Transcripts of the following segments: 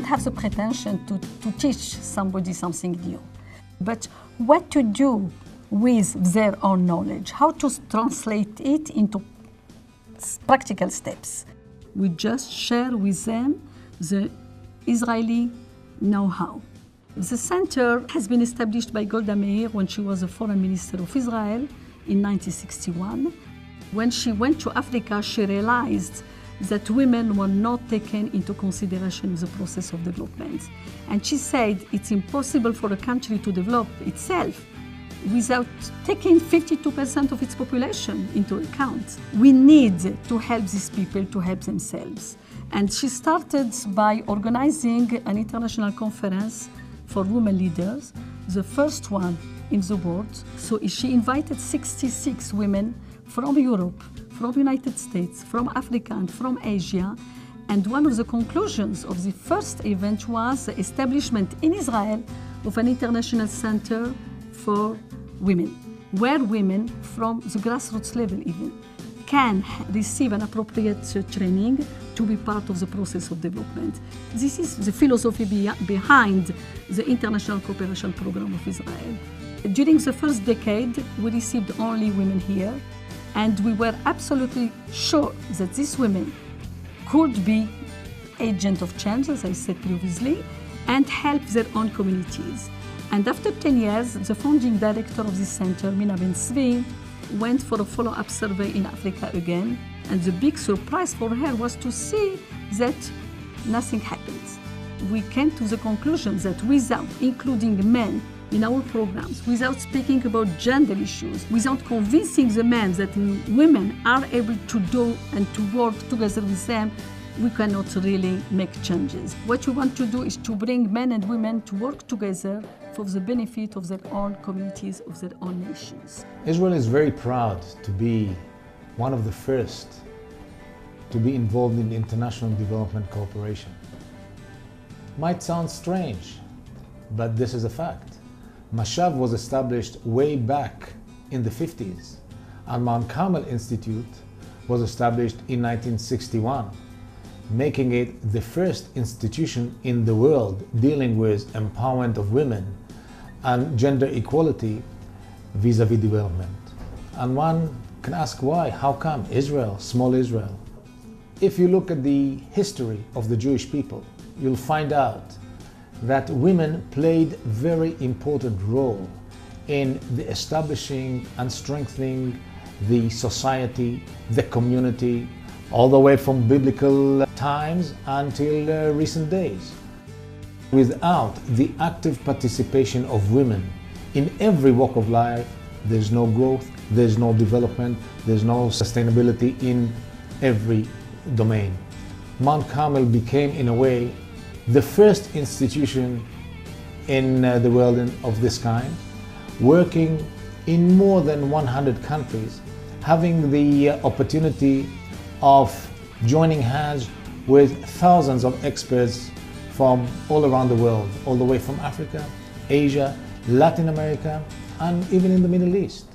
have the pretension to teach somebody something new, but what to do with their own knowledge, how to translate it into practical steps. We just share with them the Israeli know-how. The center has been established by Golda Meir when she was the foreign minister of Israel in 1961. When she went to Africa, she realized that women were not taken into consideration in the process of development. And she said it's impossible for a country to develop itself without taking 52% of its population into account. We need to help these people to help themselves. And she started by organizing an international conference for women leaders, the first one in the world. So she invited 66 women from Europe, from the United States, from Africa, and from Asia. And one of the conclusions of the first event was the establishment in Israel of an international center for women, where women from the grassroots level even can receive an appropriate training to be part of the process of development. This is the philosophy behind the International Cooperation Program of Israel. During the first decade, we received only women here, and we were absolutely sure that these women could be agents of change, as I said previously, and help their own communities. And after 10 years, the founding director of this center, Mina Ben Tzvi, went for a follow-up survey in Africa again. And the big surprise for her was to see that nothing happens. We came to the conclusion that without including men in our programs, without speaking about gender issues, without convincing the men that women are able to do and to work together with them, we cannot really make changes. What we want to do is to bring men and women to work together for the benefit of their own communities, of their own nations. Israel is very proud to be one of the first to be involved in international development cooperation. Might sound strange, but this is a fact. Mashav was established way back in the 50s, and Mount Carmel Institute was established in 1961, making it the first institution in the world dealing with empowerment of women and gender equality vis-a-vis development. And one can ask why? How come Israel, small Israel? If you look at the history of the Jewish people, you'll find out that women played a very important role in the establishing and strengthening the society, the community, all the way from biblical times until recent days. Without the active participation of women in every walk of life, there's no growth, there's no development, there's no sustainability in every domain. Mount Carmel became, in a way, the first institution in the world of this kind, working in more than 100 countries, having the opportunity of joining hands with thousands of experts from all around the world, all the way from Africa, Asia, Latin America, and even in the Middle East.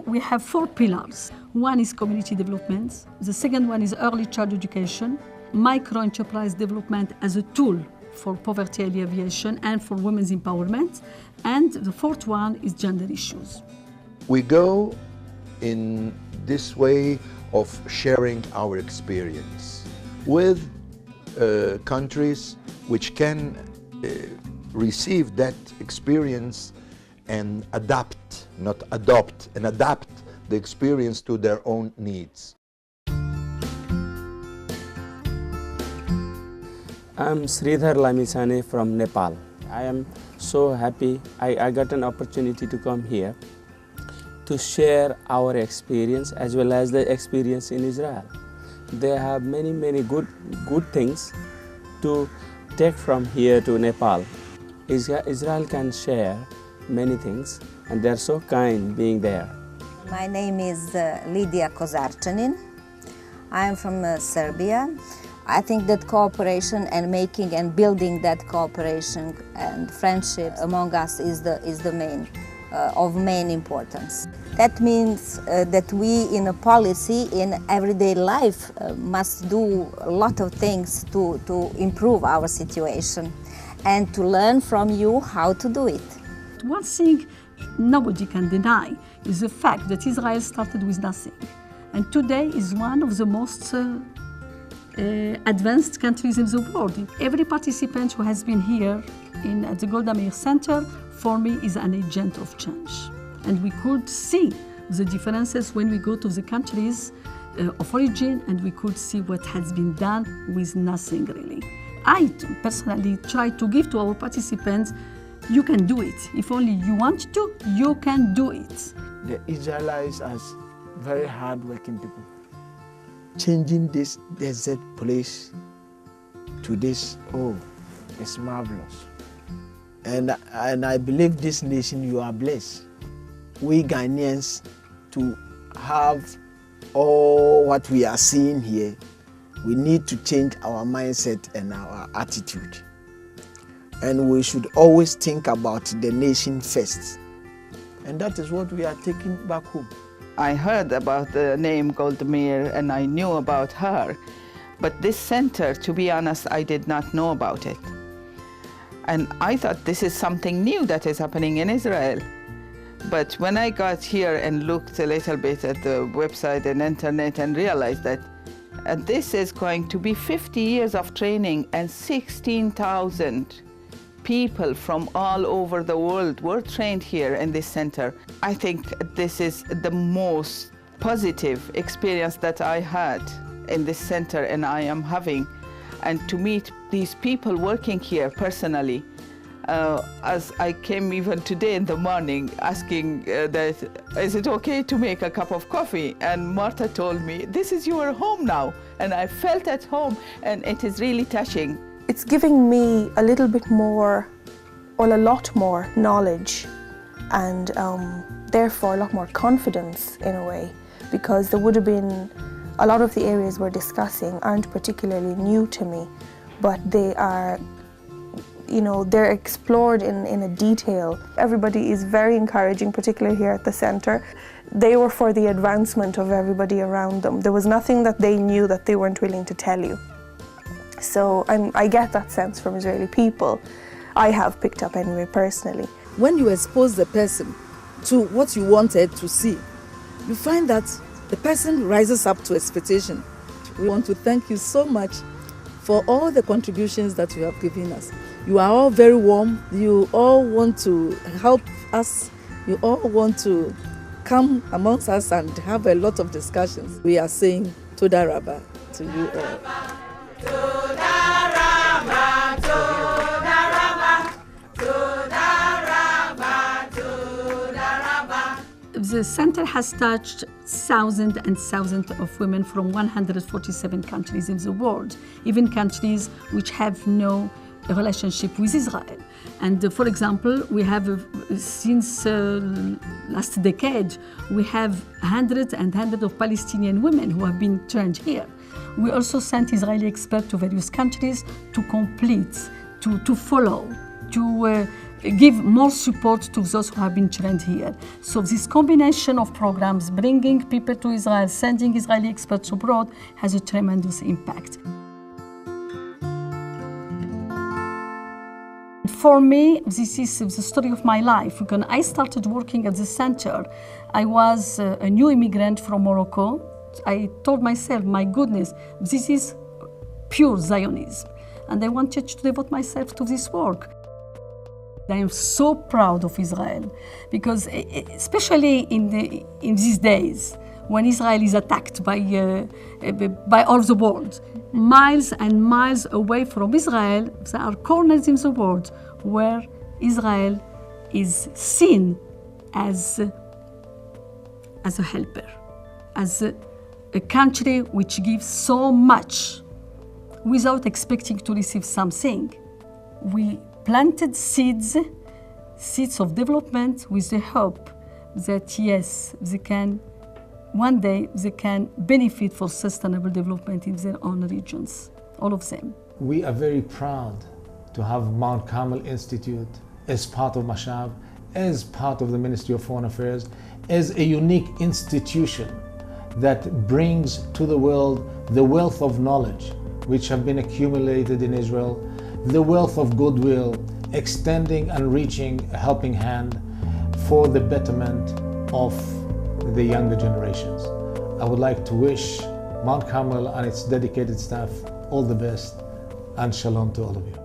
We have 4 pillars. One is community development. The second one is early child education, micro-enterprise development as a tool for poverty alleviation and for women's empowerment. And the fourth one is gender issues. We go in this way of sharing our experience with countries which can receive that experience and adapt, not adopt, and adapt the experience to their own needs. I'm Sridhar Lamisane from Nepal. I am so happy I got an opportunity to come here to share our experience as well as the experience in Israel. They have many good things to take from here to Nepal. Israel can share many things, and they're so kind being there. My name is Lidia Kozarchanin. I am from Serbia. I think that cooperation and making and building that cooperation and friendship among us is the main of main importance. That means that we in a policy, in everyday life, must do a lot of things to improve our situation and to learn from you how to do it. One thing nobody can deny is the fact that Israel started with nothing, and today is one of the most advanced countries in the world. Every participant who has been here at the Golda Meir Center, for me, is an agent of change. And we could see the differences when we go to the countries of origin, and we could see what has been done with nothing really. I personally try to give to our participants, you can do it. If only you want to, you can do it. The Israelites are very hard-working people. Changing this desert place to this, it's marvelous. And I believe this nation, you are blessed. We Ghanaians, to have all what we are seeing here, we need to change our mindset and our attitude. And we should always think about the nation first. And that is what we are taking back home. I heard about the name Golda Meir and I knew about her. But this center, to be honest, I did not know about it. And I thought this is something new that is happening in Israel. But when I got here and looked a little bit at the website and internet and realized that this is going to be 50 years of training and 16,000 people from all over the world were trained here in this center. I think this is the most positive experience that I had in this center and I am having. And to meet these people working here personally, as I came even today in the morning asking that, is it okay to make a cup of coffee? And Martha told me, this is your home now. And I felt at home, and it is really touching. It's giving me a little bit more, or a lot more knowledge, and therefore a lot more confidence in a way, because there would have been a lot of the areas we're discussing aren't particularly new to me, but they are, they're explored in a detail. Everybody is very encouraging, particularly here at the center. They were for the advancement of everybody around them. There was nothing that they knew that they weren't willing to tell you. So I get that sense from Israeli people. I have picked up anyway, personally. When you expose the person to what you wanted to see, you find that the person rises up to expectation. We want to thank you so much for all the contributions that you have given us. You are all very warm. You all want to help us. You all want to come amongst us and have a lot of discussions. We are saying Toda Rabba to you all. The center has touched thousands and thousands of women from 147 countries in the world, even countries which have no relationship with Israel. And for example, we have, since last decade, we have hundreds and hundreds of Palestinian women who have been trained here. We also sent Israeli experts to various countries to complete, to follow, to give more support to those who have been trained here. So this combination of programs, bringing people to Israel, sending Israeli experts abroad, has a tremendous impact. For me, this is the story of my life. When I started working at the center, I was a new immigrant from Morocco. I told myself, my goodness, this is pure Zionism. And I wanted to devote myself to this work. I am so proud of Israel because, especially in these days, when Israel is attacked by all the world, miles and miles away from Israel, there are corners in the world where Israel is seen as a helper, as a country which gives so much without expecting to receive something. We planted seeds of development with the hope that yes, one day they can benefit for sustainable development in their own regions, all of them. We are very proud to have Mount Carmel Institute as part of Mashab, as part of the Ministry of Foreign Affairs, as a unique institution that brings to the world the wealth of knowledge which have been accumulated in Israel, the wealth of goodwill, extending and reaching a helping hand for the betterment of the younger generations. I would like to wish Mount Carmel and its dedicated staff all the best, and shalom to all of you.